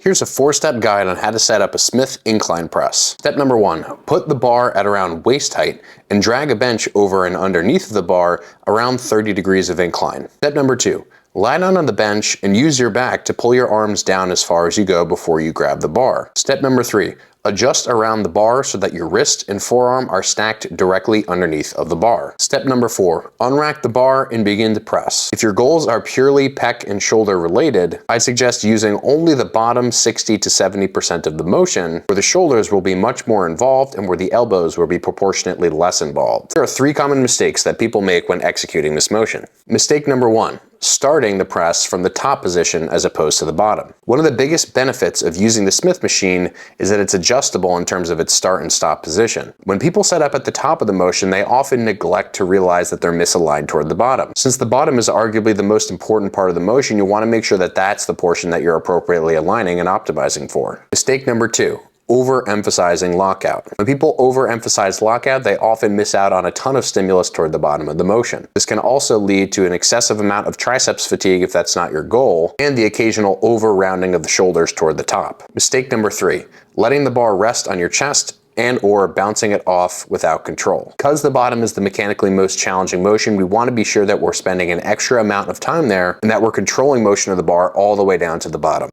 Here's a 4-step guide on how to set up a Smith incline press. Step number 1, put the bar at around waist height and drag a bench over and underneath the bar around 30 degrees of incline. Step number 2, lie down on the bench and use your back to pull your arms down as far as you go before you grab the bar. Step number 3, adjust around the bar so that your wrist and forearm are stacked directly underneath of the bar. Step number 4, unrack the bar and begin to press. If your goals are purely pec and shoulder related, I suggest using only the bottom 60 to 70% of the motion, where the shoulders will be much more involved and where the elbows will be proportionately less involved. There are 3 common mistakes that people make when executing this motion. Mistake number 1, starting the press from the top position as opposed to the bottom. One of the biggest benefits of using the Smith machine is that it's adjustable in terms of its start and stop position. When people set up at the top of the motion, they often neglect to realize that they're misaligned toward the bottom. Since the bottom is arguably the most important part of the motion, you want to make sure that that's the portion that you're appropriately aligning and optimizing for. Mistake number 2, overemphasizing lockout. When people overemphasize lockout, they often miss out on a ton of stimulus toward the bottom of the motion. This can also lead to an excessive amount of triceps fatigue if that's not your goal, and the occasional over-rounding of the shoulders toward the top. Mistake number 3, letting the bar rest on your chest and/or bouncing it off without control. Because the bottom is the mechanically most challenging motion, we want to be sure that we're spending an extra amount of time there and that we're controlling motion of the bar all the way down to the bottom.